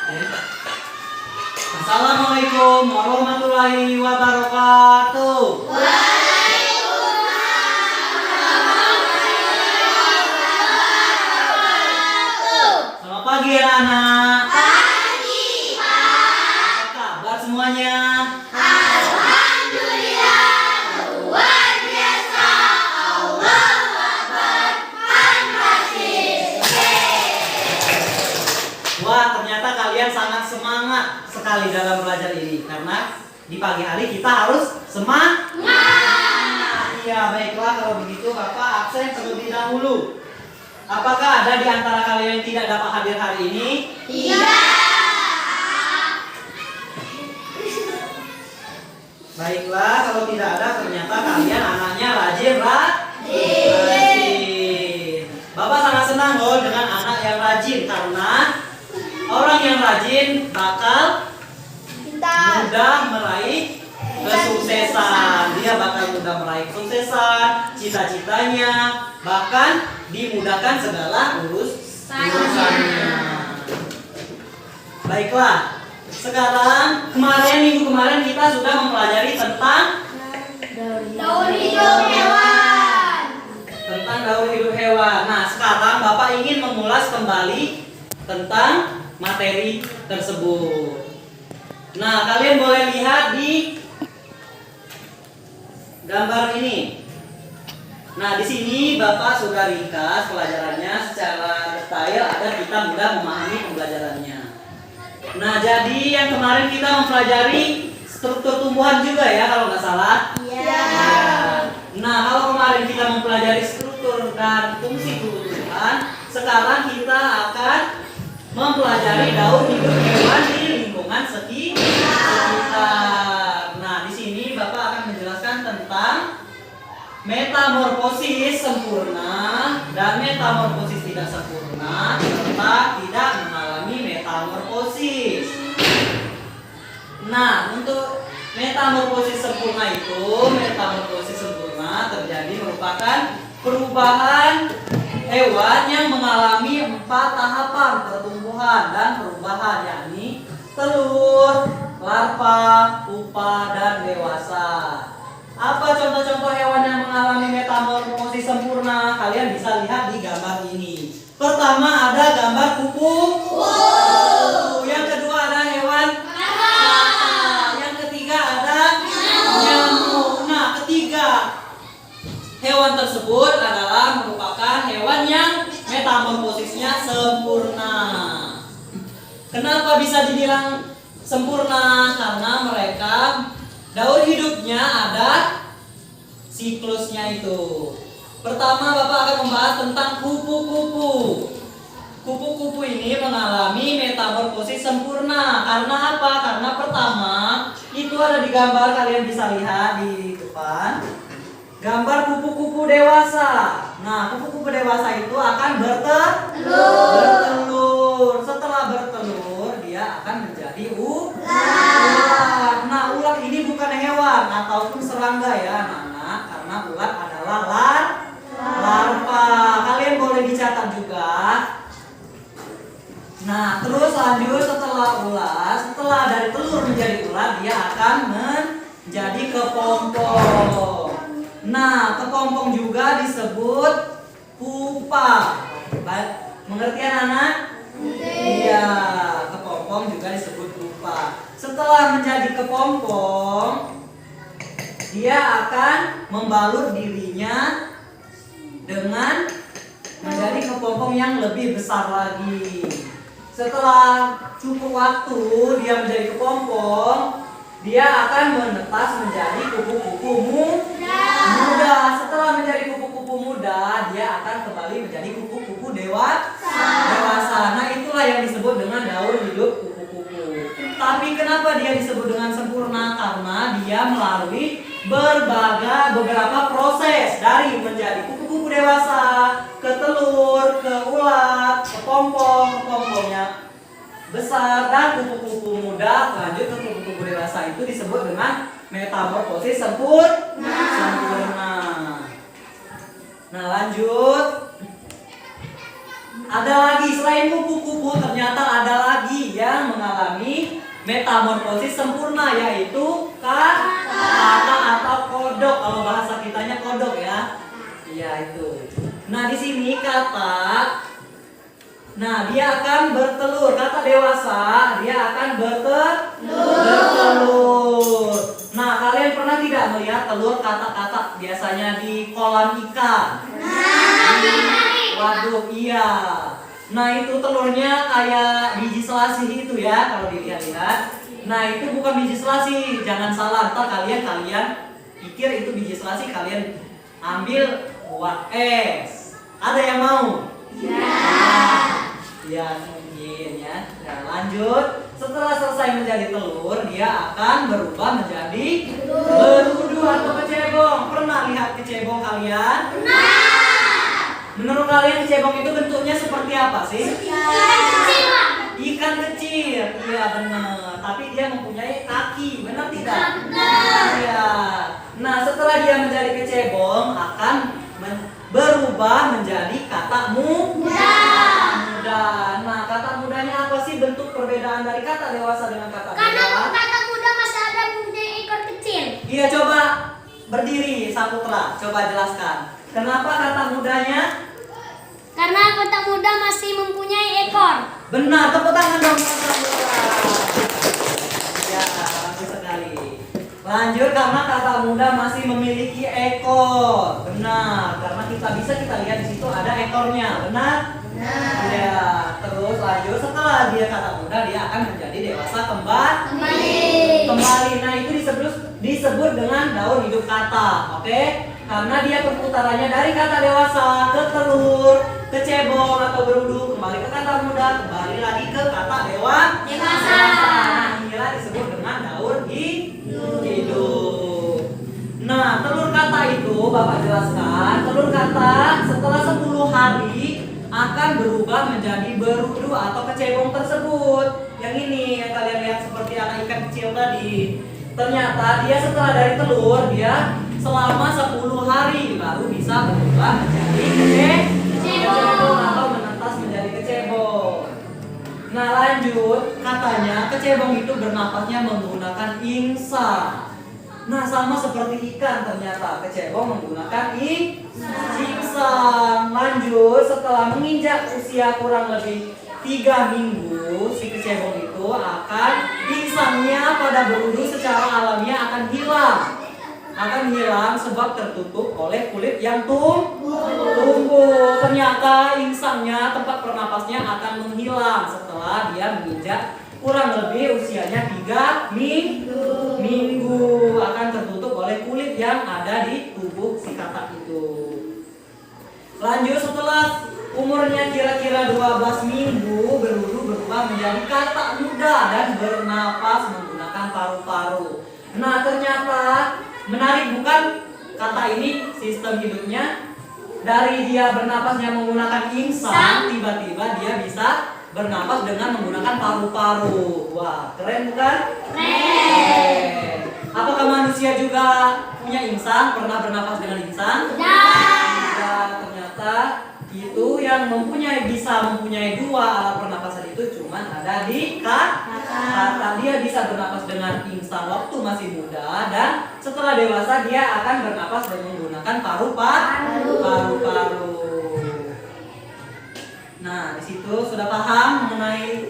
Assalamualaikum warahmatullahi wabarakatuh. Selamat pagi anak-anak. Pagi, Pak. Apa kabar semuanya? Alhamdulillah, luar biasa. Allahu Akbar. An-Nasir. Wah, ternyata kalian sangat semangat sekali dalam belajar ini. Karena di pagi hari kita harus semangat. Iya, baiklah kalau begitu Bapak absen terlebih dahulu. Apakah ada di antara kalian yang tidak dapat hadir hari ini? Baiklah, kalau tidak ada ternyata kalian anaknya rajin. Bapak sangat senang loh dengan anak yang rajin, karena orang yang rajin bakal mudah meraih kesuksesan. Dia bakal mudah meraih kesuksesan, cita-citanya, bahkan dimudahkan segala urusannya. Baiklah, sekarang minggu kemarin kita sudah mempelajari tentang Daun hidup hewan. daur hidup hewan. Nah, sekarang Bapak ingin mengulas kembali tentang materi tersebut. Nah, kalian boleh lihat di gambar ini. Nah, di sini Bapak sudah ringkas pelajarannya secara detail agar kita mudah memahami pembelajarannya. Nah, jadi yang kemarin kita mempelajari struktur tumbuhan juga ya, kalau nggak salah. Iya. Nah, kalau kemarin kita mempelajari struktur dan fungsi tumbuhan, sekarang kita akan mempelajari daur hidup hewan di lingkungan sekitar. Nah, di sini Bapak akan menjelaskan tentang metamorfosis sempurna dan metamorfosis tidak sempurna, serta tidak mengalami metamorfosis. Nah, untuk metamorfosis sempurna terjadi merupakan perubahan hewan yang mengalami 4 tahapan pertumbuhan dan perubahan, yakni telur, larva, pupa, dan dewasa. Apa contoh-contoh hewan yang mengalami metamorfosis sempurna? Kalian bisa lihat di gambar ini. Pertama ada gambar kupu. Yang kedua ada hewan. Yang ketiga ada nyamuk. Nah, ketiga hewan tersebut adalah merupakan hewan yang metamorfosisnya sempurna. Kenapa bisa dibilang sempurna? Karena mereka daur hidupnya ada siklusnya itu. Pertama, Bapak akan membahas tentang kupu-kupu. Kupu-kupu ini mengalami metamorfosis sempurna. Karena apa? Karena pertama, itu ada di gambar, kalian bisa lihat di depan. Gambar kupu-kupu dewasa. Nah, kupu-kupu dewasa itu akan bertelur. Setelah bertelur, dia akan menjadi ular. Nah, ular ini bukan hewan ataupun serangga ya, anak-anak, karena ular adalah larva. Kalian boleh dicatat juga. Nah, terus lanjut setelah dari telur menjadi ular, dia akan menjadi kepompong. Nah, kepompong juga disebut pupa. Mengerti anak-anak? Iya, kepompong juga disebut pupa. Setelah menjadi kepompong, dia akan membalut dirinya dengan menjadi kepompong yang lebih besar lagi. Setelah cukup waktu dia menjadi kepompong, dia akan menetas menjadi kupu-kupu muda. Setelah menjadi kupu-kupu muda, dia akan kembali menjadi kupu-kupu dewasa. Nah, itulah yang disebut dengan daur hidup kupu-kupu. Tapi kenapa dia disebut dengan sempurna? Karena dia melalui beberapa proses, dari menjadi kupu-kupu dewasa, ke telur, ke ular, ke kepompongnya besar, dan kupu-kupu muda lanjut ke kupu-kupu dewasa. Itu disebut dengan metamorfosis sempurna. Nah, lanjut. Ada lagi selain kupu-kupu, ternyata ada lagi ya yang mengalami metamorfosis sempurna, yaitu kata atau kodok. Kalau bahasa kitanya kodok ya. Iya itu. Nah di sini kata, nah dia akan bertelur. Kata dewasa dia akan bertelur. Nah kalian pernah tidak melihat telur kata-kata biasanya di kolam ikan? Waduh iya. Nah itu telurnya kayak biji selasih itu ya kalau dilihat-lihat. Nah itu bukan biji selasih, jangan salah. Ntar kalian pikir itu biji selasih, kalian ambil buat es. Ada yang mau? Ya mungkin ya. Nah lanjut. Setelah selesai menjadi telur, dia akan berubah menjadi berudu atau kecebong. Pernah lihat kecebong kalian? Menurut kalian kecebong itu bentuknya seperti apa sih? Ikan kecil. Iya benar. Tapi dia mempunyai kaki, benar tidak? Iya. Nah setelah dia menjadi kecebong akan berubah menjadi kata muda. Nah kata mudanya apa sih bentuk perbedaan dari kata dewasa dengan kata muda? Karena kata muda masih ada mempunyai ekor kecil. Iya coba berdiri Saputra, coba jelaskan. Kenapa kata mudanya? Karena kata muda masih mempunyai ekor. Benar, tepuk tangan dong Saputra. Ya, bagus sekali. Lanjut, karena kata muda masih memiliki ekor. Benar, karena kita lihat di situ ada ekornya. Benar? Ya, terus lanjut setelah dia kata muda dia akan menjadi dewasa kembali. Nah, itu disebut dengan daur hidup kata. Oke? Karena dia perputarannya dari kata dewasa ke telur, ke cebong atau berudu, kembali ke kata muda, kembali lagi ke kata dewasa. Nah, inilah disebut dengan daur hidup. Nah, telur kata itu Bapak jelaskan, telur kata setelah 10 hari akan berubah menjadi berudu atau kecebong tersebut. Yang ini yang kalian lihat seperti anak ikan kecil tadi. Ternyata dia setelah dari telur dia selama 10 hari baru bisa berubah menjadi kecebong atau menetas menjadi kecebong. Nah lanjut, katanya kecebong itu bernapasnya menggunakan insang. Nah sama seperti ikan ternyata kecebong menggunakan insang. Lanjut, setelah menginjak usia kurang lebih 3 minggu, si kecebong itu akan insangnya pada berudu secara alamiah akan hilang sebab tertutup oleh kulit yang tumbuh. Ternyata insangnya, tempat pernapasnya akan menghilang setelah dia menginjak kurang lebih usianya 3 minggu akan tertutup oleh kulit yang ada di tubuh si katak itu. Lanjut, setelah umurnya kira-kira 12 minggu berubah menjadi katak muda dan bernapas menggunakan paru-paru. Nah ternyata menarik bukan, kata ini sistem hidupnya dari dia bernapasnya menggunakan insang, tiba-tiba dia bisa bernapas dengan menggunakan paru-paru. Wah, keren bukan? Keren. Apakah manusia juga punya insang? Pernah bernapas dengan insang? Ya, ternyata itu yang bisa mempunyai 2 alat pernapasan itu cuma ada di kata. Dia bisa bernapas dengan insang waktu masih muda dan setelah dewasa dia akan bernapas dengan menggunakan paru-paru. Nah, di situ sudah paham mengenai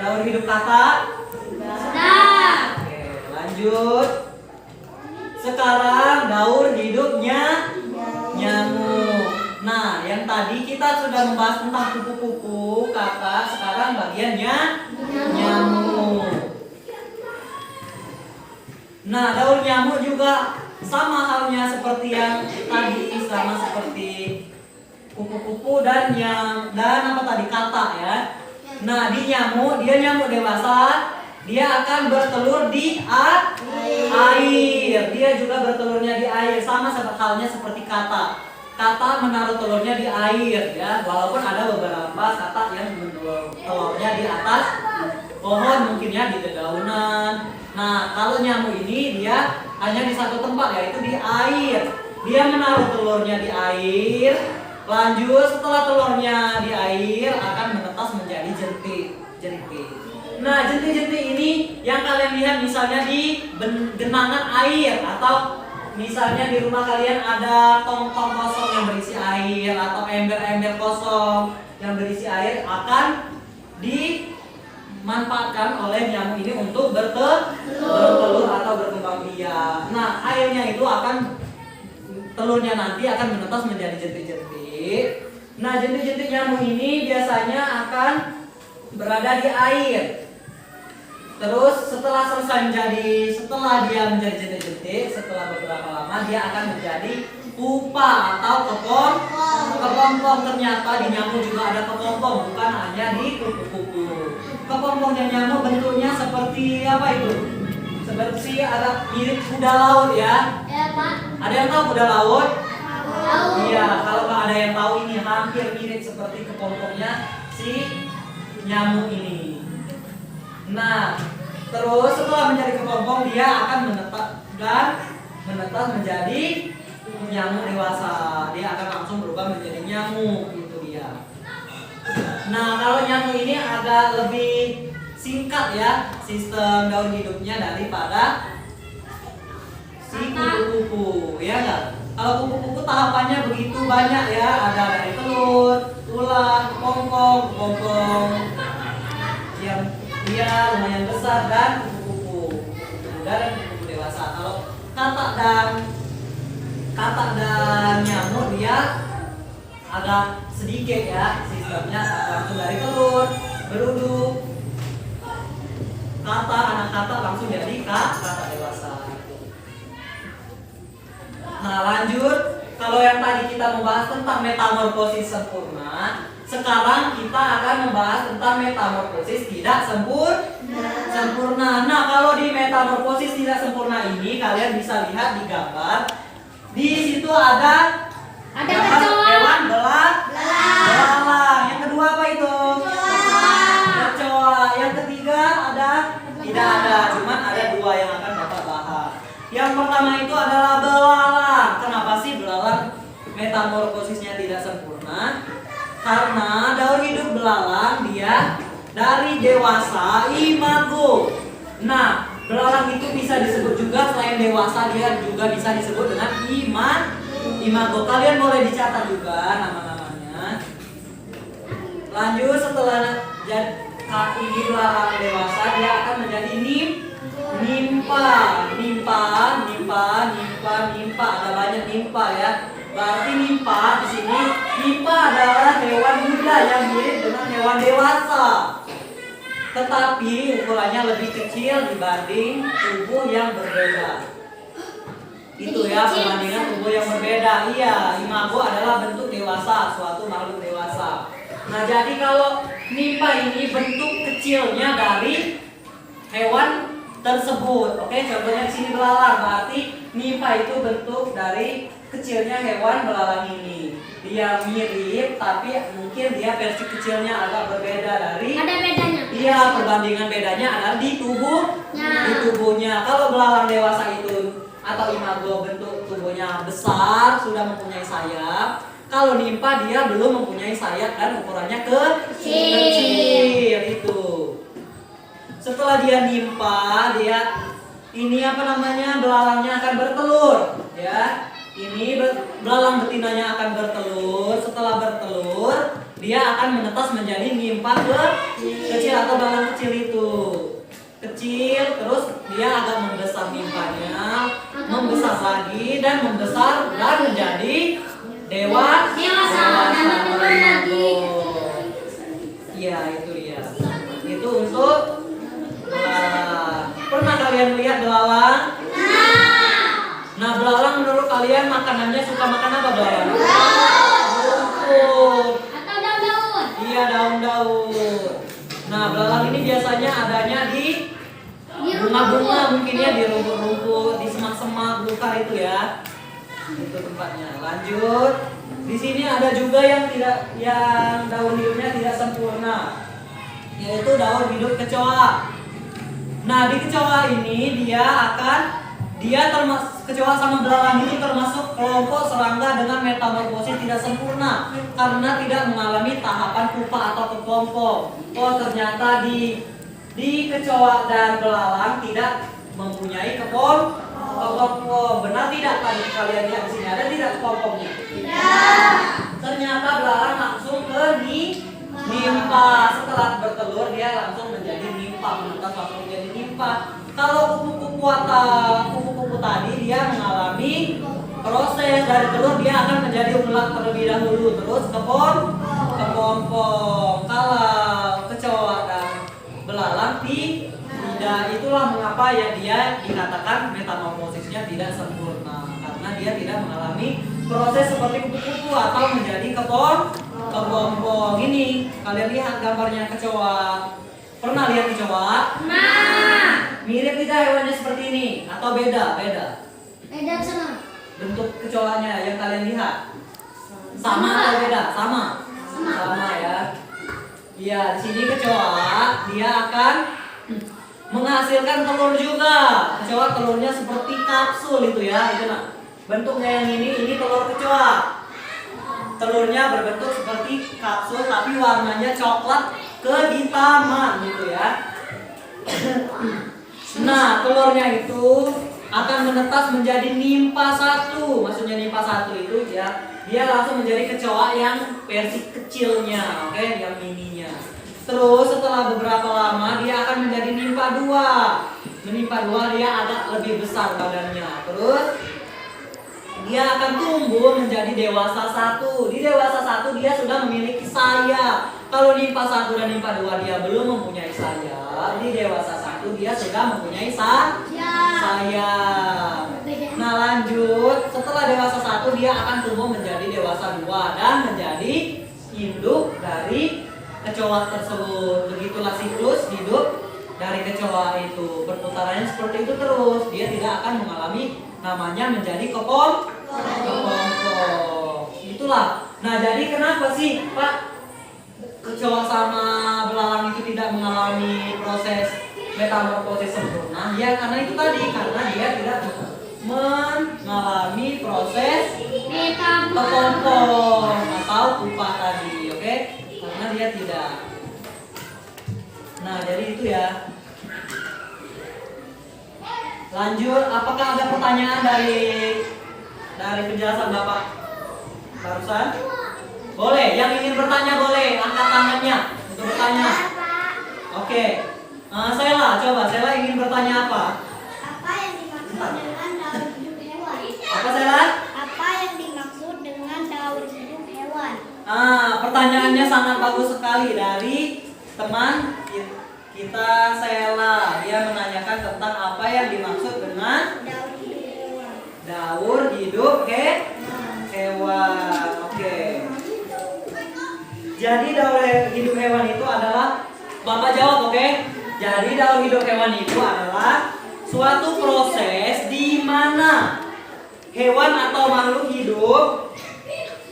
daur hidup kata? Sudah. Oke, lanjut. Sekarang daur hidupnya nyamuk. Nah, yang tadi kita sudah membahas tentang kupu-kupu, kata, sekarang bagiannya nyamuk. Nah, daur nyamuk juga sama halnya seperti yang tadi, sama seperti kupu-kupu dan apa tadi, kata ya. Nah, dia nyamuk dewasa, dia akan bertelur di air. Dia juga bertelurnya di air, sama halnya seperti kata. Kata menaruh telurnya di air ya, walaupun ada beberapa kata yang menaruh telurnya di atas pohon, mungkin ya di dedaunan. Nah, kalau nyamuk ini dia hanya di satu tempat, yaitu di air. Dia menaruh telurnya di air. Lanjut, setelah telurnya di air akan menetas menjadi jentik. Nah, jentik-jentik ini yang kalian lihat misalnya di genangan air atau misalnya di rumah kalian ada tong-tong kosong yang berisi air atau ember-ember kosong yang berisi air akan dimanfaatkan oleh nyamuk ini untuk bertelur atau berkembang biak. Nah, airnya itu akan telurnya nanti akan menetas menjadi jentik-jentik. Nah, jentik-jentik nyamuk ini biasanya akan berada di air. Terus setelah dia menjadi jentik-jentik, setelah beberapa lama dia akan menjadi pupa atau kepompong. Ternyata di nyamuk juga ada kepompong, bukan hanya di kupu-kupu. Kepompongnya nyamuk bentuknya seperti apa itu? Seperti ada mirip kuda laut ya. Ya, Pak. Ada yang tahu kuda laut? Tahu. Iya, kalau nggak ada yang tahu ini hampir mirip seperti kepompongnya si nyamuk ini. Nah, terus setelah menjadi kepompong dia akan menetas menjadi nyamuk dewasa. Dia akan langsung berubah menjadi nyamuk, itu dia. Nah, kalau nyamuk ini agak lebih singkat ya sistem daun hidupnya daripada si kupu-kupu, ya nggak? Kalau kupu-kupu tahapannya begitu banyak ya, ada dari telur, ular, kepompong yang dia lumayan besar dan kupu-kupu muda dan kupu-kupu dewasa. Kalau katak dan nyamuk dia agak sedikit ya sistemnya, langsung dari telur beruduk anak katak langsung jadi katak dewasa. Nah, lanjut, kalau yang tadi kita membahas tentang metamorfosis sempurna, sekarang kita akan membahas tentang metamorfosis tidak sempurna. Nah, kalau di metamorfosis tidak sempurna ini kalian bisa lihat di gambar. Di situ ada gambar kecoa. hewan belalang. Yang kedua apa itu? Kecoa. Yang ketiga ada? Tidak ada, cuman ada dua yang akan Bapak bahas. Yang pertama itu adalah belalang. Kenapa sih belalang metamorfosisnya tidak sempurna? Karena daur hidup belalang dia dari dewasa imago. Nah, belalang itu bisa disebut juga selain dewasa dia juga bisa disebut dengan imago. Kalian boleh dicatat juga nama-namanya. Lanjut, setelah ini belalang dewasa dia akan menjadi nimpa. Ada banyak nimpa ya. Berarti nimpa di sini adalah hewan muda yang mirip dengan hewan dewasa. Tetapi ukurannya lebih kecil dibanding tubuh yang berbeda. Itu ya perbandingan tubuh yang berbeda. Iya, imago adalah bentuk dewasa, suatu makhluk dewasa. Nah, jadi kalau nimpa ini bentuk kecilnya dari hewan tersebut. Oke, contohnya di sini belalang, berarti nimpa itu bentuk dari kecilnya hewan belalang ini. Dia mirip, tapi mungkin dia versi kecilnya agak berbeda dari. Ada bedanya. Iya, perbandingan bedanya adalah di tubuhnya. Kalau belalang dewasa itu atau imago bentuk tubuhnya besar, sudah mempunyai sayap. Kalau nimpa dia belum mempunyai sayap dan ukurannya kecil itu. Setelah dia nimpa, belalangnya akan bertelur, ya. Ini belalang betinanya akan bertelur. Setelah bertelur, dia akan menetas menjadi nimpa kecil atau belalang kecil itu. Kecil, terus dia agak membesar nimpanya, membesar lagi dan membesar dan menjadi dewasa. Iya, itu dia. Itu untuk belalang. Pernah kalian melihat belalang? Nah, belalang menurut kalian makanannya suka makan apa belalang? Rumput. Atau daun-daun? Iya, daun-daun. Nah, belalang ini biasanya adanya di bunga-bunga, mungkin ya di rumput-rumput, di semak-semak belukar itu ya. Itu tempatnya. Lanjut. Di sini ada juga yang daun hidupnya tidak sempurna, yaitu daun hidup kecoa. Nah, di kecoa ini kecoa sama belalang ini termasuk kelompok serangga dengan metamorfosis tidak sempurna karena tidak mengalami tahapan pupa atau kepompong. Oh, ternyata di di kecoa dan belalang tidak mempunyai kepompong. Benar tidak tadi kalian lihat di sini ada tidak kepompongnya? Tidak. Ternyata belalang langsung ke nimpa. Setelah bertelur dia langsung menjadi nimpa, menetas langsung menjadi nimpa. Kalau kupu-kupu tadi dia mengalami proses dari telur dia akan menjadi ulat terlebih dahulu, terus kepompong. Kalau kecoa dan belalang tidak, itulah mengapa ya dia dikatakan metamorfosisnya tidak sempurna karena dia tidak mengalami proses seperti kupu-kupu atau menjadi kepompong. Ini kalian lihat gambarnya kecoa. Pernah lihat kecoa? Nah. Mirip tidak hewannya seperti ini atau beda? Beda sama. Bentuk kecoanya yang kalian lihat sama atau beda? Sama ya. Iya, di sini kecoa dia akan menghasilkan telur juga. Kecoa telurnya seperti kapsul itu ya, itu nah. Bentuknya yang ini telur kecoa. Telurnya berbentuk seperti kapsul tapi warnanya coklat kehitaman gitu ya. Nah, telurnya itu akan menetas menjadi nimpa satu. Maksudnya nimpa satu itu ya, dia langsung menjadi kecoa yang versi kecilnya, oke, yang mininya. Terus setelah beberapa lama dia akan menjadi nimpa dua. Menimpa dua dia agak lebih besar badannya. Terus dia akan tumbuh menjadi dewasa satu. Di dewasa satu dia sudah memiliki sayap. Kalau nimpa satu dan nimpa dua dia belum mempunyai sayap. Di dewasa satu dia sudah mempunyai sayap. Nah lanjut, setelah dewasa satu dia akan tumbuh menjadi dewasa dua dan menjadi induk dari kecoa tersebut. Begitulah siklus hidup dari kecoa itu. Perputarannya seperti itu terus. Dia tidak akan mengalami namanya menjadi kepompong. Itulah. Nah jadi kenapa sih Pak kecoa sama belalang itu tidak mengalami proses metamorfosis sempurna? Ya karena itu tadi, karena dia tidak mengalami proses kepompong atau pupa tadi, oke? Karena dia tidak. Nah jadi itu ya. Lanjut, apakah ada pertanyaan dari penjelasan Bapak barusan? Boleh, yang ingin bertanya boleh angkat tangannya untuk bertanya. Oke, Sela, coba Sela ingin bertanya apa? Apa yang dimaksud dengan daur hidup hewan? Apa Sela? Apa yang dimaksud dengan daur hidup hewan? Pertanyaannya sangat bagus sekali dari teman kita Sela. Dia menanyakan tentang apa yang dimaksud dengan Daur hidup hewan. daur hidup hewan. Oke. Jadi daur hidup hewan itu adalah, Bapak jawab, oke? Jadi daur hidup hewan itu adalah suatu proses di mana hewan atau makhluk hidup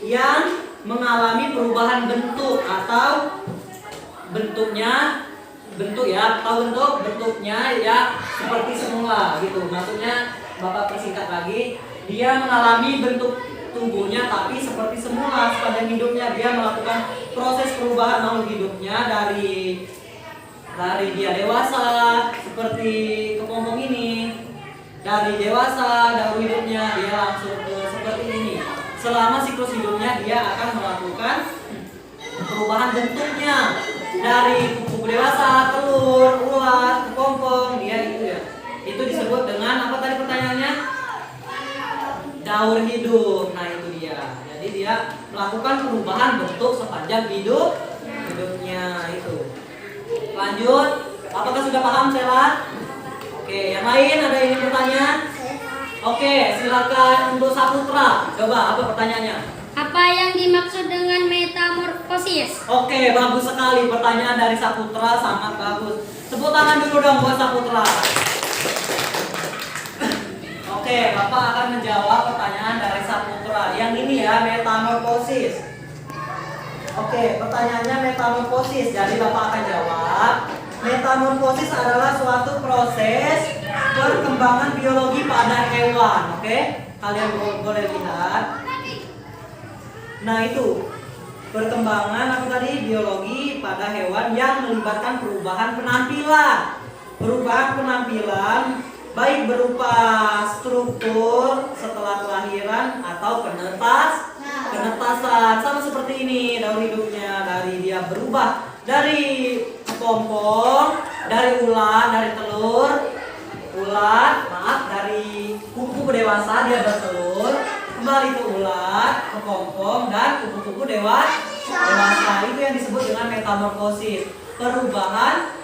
yang mengalami perubahan bentuk atau bentuknya ya seperti semula gitu. Maksudnya Bapak persingkat lagi, dia mengalami bentuk tubuhnya tapi seperti semula sepanjang hidupnya. Dia melakukan proses perubahan makhluk hidupnya dari dia dewasa seperti kepompong ini, dari dewasa daur hidupnya dia langsung ke seperti ini. Selama siklus hidupnya dia akan melakukan perubahan bentuknya dari kupu dewasa, telur, ulat, kepompong, dia itu ya. Itu disebut dengan apa tadi pertanyaannya? Daur hidup. Nah itu dia. Jadi dia melakukan perubahan bentuk sepanjang hidupnya itu. Lanjut, apakah sudah paham Sela? Oke, yang lain ada yang ingin bertanya? Oke, silakan untuk Saputra. Coba apa pertanyaannya? Apa yang dimaksud dengan metamorfosis? Oke, bagus sekali pertanyaan dari Saputra, sangat bagus. Tepuk tangan dulu dong buat Saputra. Oke, Bapak akan menjawab pertanyaan dari Saputra. Yang ini ya, metamorfosis. Oke, pertanyaannya metamorfosis. Jadi Bapak akan jawab. Metamorfosis adalah suatu proses perkembangan biologi pada hewan. Oke, kalian boleh lihat. Nah itu, perkembangan apa tadi biologi pada hewan yang melibatkan perubahan penampilan. Perubahan penampilan baik berupa struktur setelah kelahiran atau penetasan, sama seperti ini daur hidupnya, dari dia berubah dari kepompong, dari ulat, dari telur ulat, dari kuku dewasa dia bertelur, kembali ke ulat, kepompong, dan kuku-kuku dewasa. Itu yang disebut dengan metamorfosis, perubahan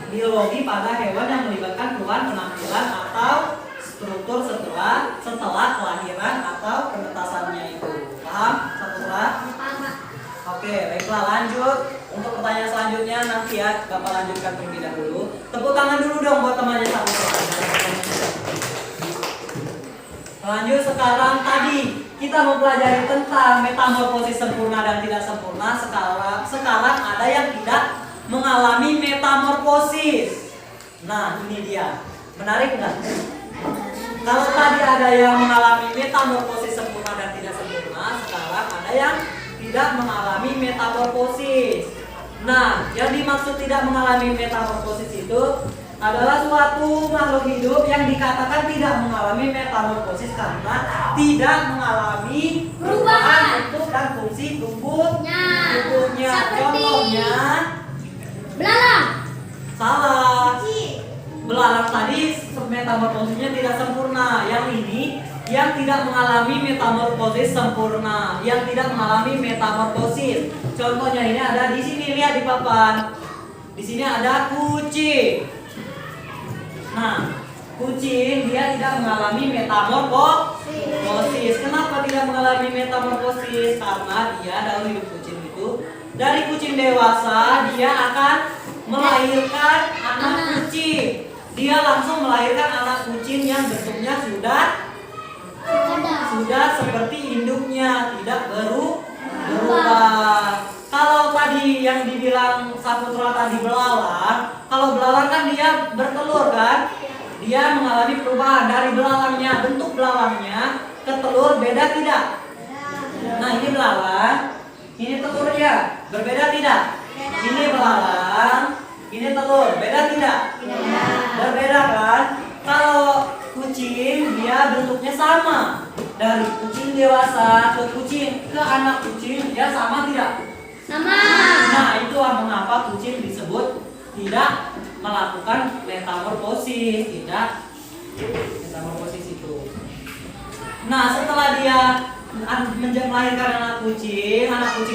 biologi pada hewan yang melibatkan perubahan penampilan atau struktur setelah kelahiran atau penetasannya itu. Paham? Satu. Oke, baiklah, lanjut. Untuk pertanyaan selanjutnya nanti ya Bapak lanjutkan terlebih dahulu. Tepuk tangan dulu dong buat temannya Saputra. Lanjut, sekarang tadi kita mempelajari tentang metamorfosis sempurna dan tidak sempurna. Sekarang ada yang tidak mengalami metamorfosis. Nah, ini dia. Menarik nggak? Kalau tadi ada yang mengalami metamorfosis sempurna dan tidak sempurna, sekarang ada yang tidak mengalami metamorfosis. Nah, yang dimaksud tidak mengalami metamorfosis itu adalah suatu makhluk hidup yang dikatakan tidak mengalami metamorfosis karena tidak mengalami perubahan bentuk dan fungsi tubuhnya. Contohnya belalang. salah. Belalang tadi metamorfosisnya tidak sempurna. Yang ini yang tidak mengalami metamorfosis sempurna, yang tidak mengalami metamorfosis. Contohnya ini ada di sini, lihat di papan. Di sini ada kucing. Nah, kucing dia tidak mengalami metamorfosis. Kenapa tidak mengalami metamorfosis? Karena dia dalam hidup kucing itu dari kucing dewasa dia akan melahirkan anak kucing. Dia langsung melahirkan anak kucing yang bentuknya sudah seperti induknya, tidak berubah. Kalau tadi yang dibilang Saputra tadi belalang, kalau belalang kan dia bertelur kan? Dia mengalami perubahan dari belalangnya, bentuk belalangnya ke telur beda tidak? Nah, ini belalang, ini telurnya, berbeda tidak? Ini belalang, ini telur, beda tidak? Berbeda kan? Kalau kucing dia bentuknya sama, dari kucing dewasa ke anak kucing dia sama tidak? Sama. Nah, itu mengapa kucing disebut tidak melakukan metamorfosis, itu. Nah, setelah dia melahirkan anak kucing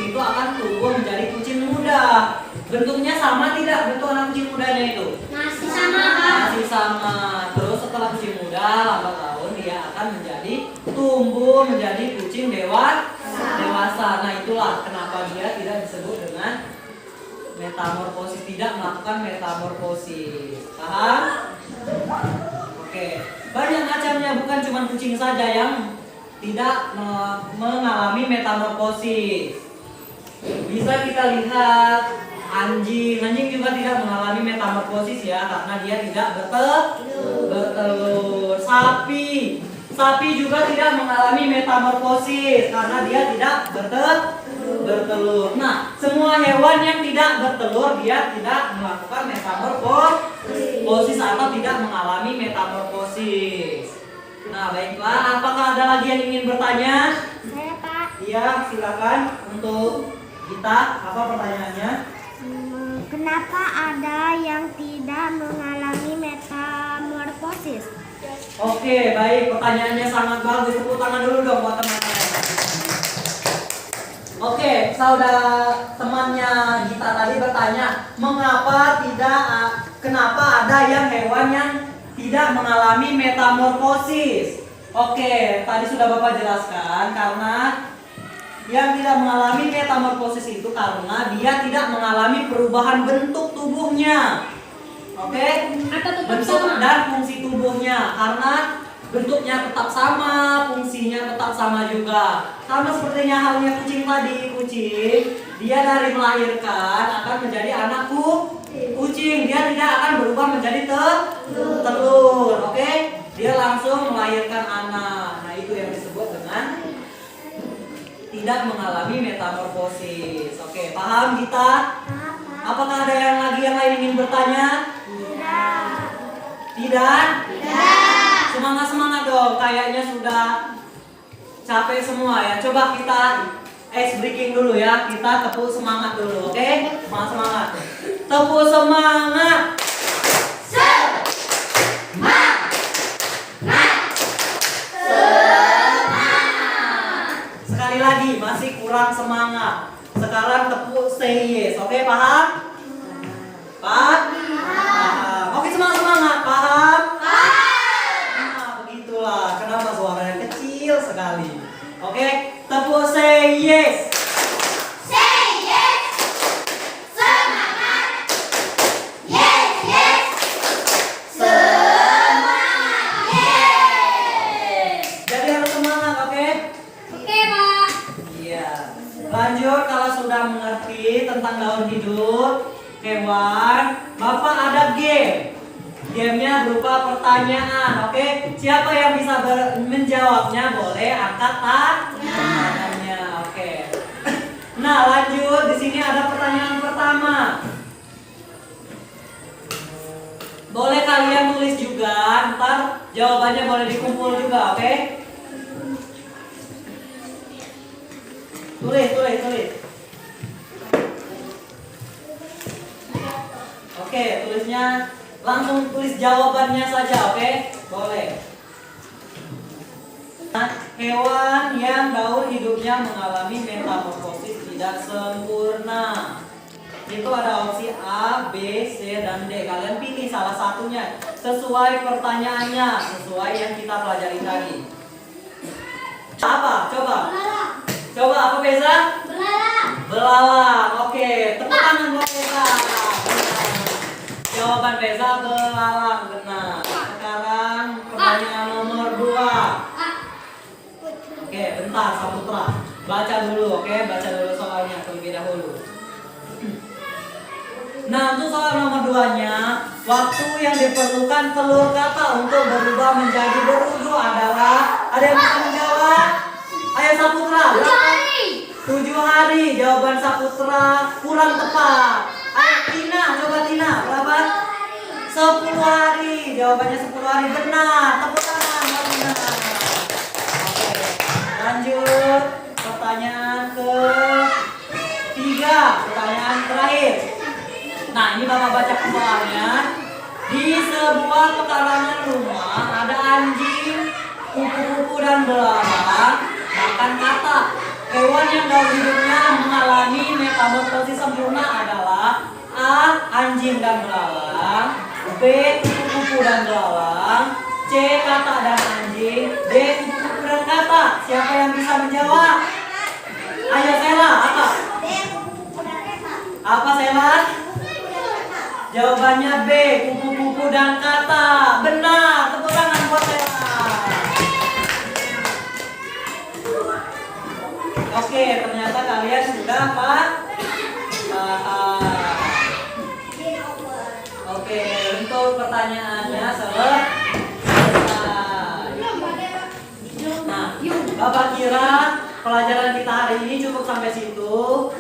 itu akan tumbuh menjadi kucing muda. Bentuknya sama tidak bentuk anak kucing mudanya itu? Masih sama. Masih sama. Terus setelah kucing muda lambat laun dia akan tumbuh menjadi kucing dewasa. Nah, itulah kenapa dia tidak disebut dengan metamorfosis, tidak melakukan metamorfosis. Paham? Oke. Banyak macamnya, bukan cuma kucing saja yang tidak mengalami metamorfosis. Bisa kita lihat anjing juga tidak mengalami metamorfosis ya, karena dia tidak bertelur. Sapi juga tidak mengalami metamorfosis karena dia tidak bertelur. Nah, semua hewan yang tidak bertelur dia tidak melakukan metamorfosis atau tidak mengalami metamorfosis. Nah, baiklah, apakah ada lagi yang ingin bertanya? Saya, Pak. Iya, silakan untuk kita. Apa pertanyaannya? Kenapa ada yang tidak mengalami metamorfosis? Oke, baik, pertanyaannya sangat bagus. Tepuk tangan dulu dong buat teman-teman. Oke, saudara temannya Gita tadi bertanya, kenapa ada yang hewan yang tidak mengalami metamorfosis? Oke, tadi sudah Bapak jelaskan, karena yang tidak mengalami metamorfosis itu karena dia tidak mengalami perubahan bentuk tubuhnya. Oke? Bentuk dan fungsi tubuhnya, karena bentuknya tetap sama, fungsinya tetap sama juga. Sama sepertinya halnya kucing tadi. Kucing, dia dari melahirkan akan menjadi anak kucing. Dia tidak akan berubah menjadi telur. Oke? Dia langsung melahirkan anak. Nah, itu yang disebut dengan tidak mengalami metamorfosis. Oke, paham kita? Apakah ada yang lain ingin bertanya? Tidak? Semangat dong, kayaknya sudah capek semua ya. Coba kita ice breaking dulu ya. Kita tepuk semangat dulu, oke? Semangat. Tepuk semangat. Sekali lagi, masih kurang semangat. Sekarang tepuk say yes, oke? Paham? Paham? Oke, semangat. Paham? Nah, begitulah. Kenapa suaranya kecil sekali? Oke, tepuk say yes. Jadi harus semangat, oke? Oke, Pak. Iya. Lanjut, kalau sudah mengerti tentang daur hidup hewan, Bapak ada game. Gamenya berupa pertanyaan, oke? Siapa yang bisa menjawabnya boleh angkat tangannya, oke? Nah, lanjut. Di sini ada pertanyaan pertama. Boleh kalian tulis juga, ntar jawabannya boleh dikumpul juga, oke? Tulis. Oke, tulisnya langsung tulis jawabannya saja, oke? Boleh. Nah, hewan yang daur hidupnya mengalami metamorfosis tidak sempurna. Itu ada opsi A, B, C, dan D. Kalian pilih salah satunya sesuai pertanyaannya, sesuai yang kita pelajari tadi. Apa? Coba apa Beza? Belalang. Oke, tepuk tangan buat Beza. Benar. Jawaban Beza belalang, benar. Sekarang pertanyaan nomor 2. Oke, bentar Saputra. Baca dulu, oke? Baca dulu soalnya terlebih dahulu. Nah, untuk soal nomor 2-nya, waktu yang diperlukan telur kata untuk berubah menjadi berudu adalah, ada yang bisa menjawab? Ayo Saputra. 7 hari. Jawaban Saputra kurang tepat. Ayo Tina, coba Tina. Berapa? 10 hari. Jawabannya 10 hari. Benar. Tepuk tangan. Benar. Oke. Lanjut. Pertanyaan ke-3. Pertanyaan terakhir. Nah, ini Bapak baca soalnya. Di sebuah pekarangan rumah ada anjing, kupu-kupu dan belalang makan kata. Hewan yang daur hidupnya mengalami metamorfosis sempurna adalah A. Anjing dan belalang, B. Kupu-kupu dan belalang, C. Kata dan anjing, D. Kupu-kupu dan kata. Siapa yang bisa menjawab? Ayo Sela, apa? Apa Sela? Jawabannya B. Kupu-kupu dan kata. Benar. Tepuk tangan buat Sela. Oke, ternyata kalian sudah paham. Oke, untuk pertanyaannya selesai. Nah, Bapak kira pelajaran kita hari ini cukup sampai situ.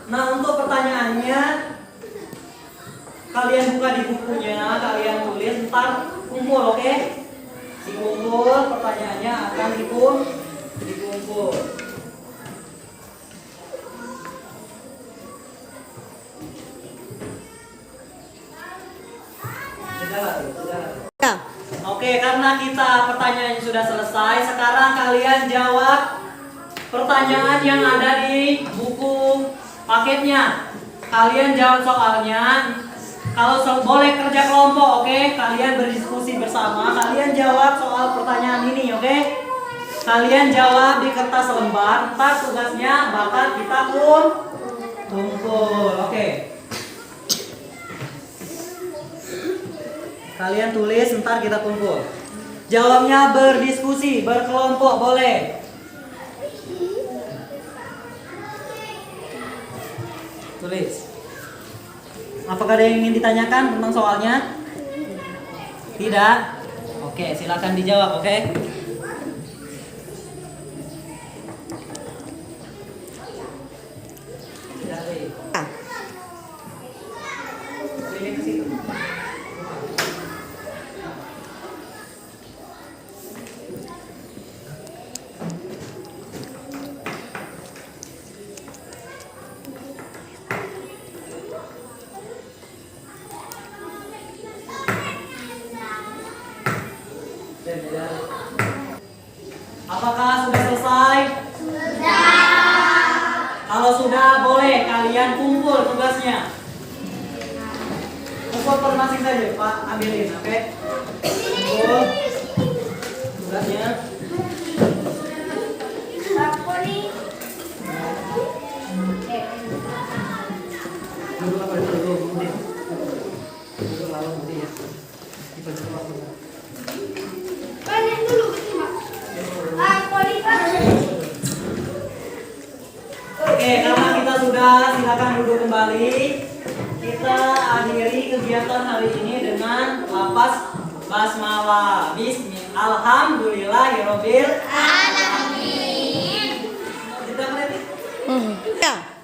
Nah, untuk pertanyaannya kalian buka di bukunya, kalian tulis, ntar kumpul, oke? Dikumpul, pertanyaannya akan dikumpul. Oke, karena kita pertanyaannya sudah selesai, sekarang kalian jawab pertanyaan yang ada di buku paketnya. Kalian jawab soalnya. Kalau boleh kerja kelompok, oke? Kalian berdiskusi bersama. Kalian jawab soal pertanyaan ini, oke? Kalian jawab di kertas lembar. Ntar tugasnya bakal kita kumpul, oke? Kalian tulis, ntar kita kumpul. Jawabnya berdiskusi, berkelompok, boleh? Tulis. Apakah ada yang ingin ditanyakan tentang soalnya? Tidak? Oke, silakan dijawab, oke? berdiri ke situ. Apakah sudah selesai? Kalau sudah, boleh kalian kumpul tugasnya. Kumpul masing saja, Pak. Ambilin, oke? Kumpul tugasnya. Aku nih. Duduk apa dulu? Duduk lalu nanti ya. Banyak dulu Pak. Aku nih Pak. Oke, karena kita sudah, silakan duduk kembali. Kita akhiri kegiatan hari ini dengan lafaz basmalah. Bismillah. Alhamdulillahirabbil alamin. Sudah berarti?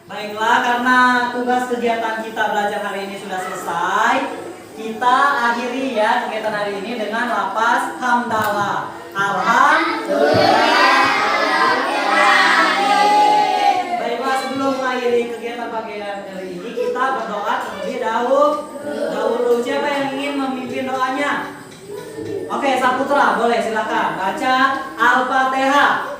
Baiklah, karena tugas kegiatan kita belajar hari ini sudah selesai, kita akhiri ya kegiatan hari ini dengan lafaz hamdalah. Alhamdulillah. Baiklah, sebelum mengakhiri kegiatan bagian hari ini, kita berdoa terlebih dahulu. Siapa yang ingin memimpin doanya? Oke, Saputra, boleh silakan baca Al-Fatihah.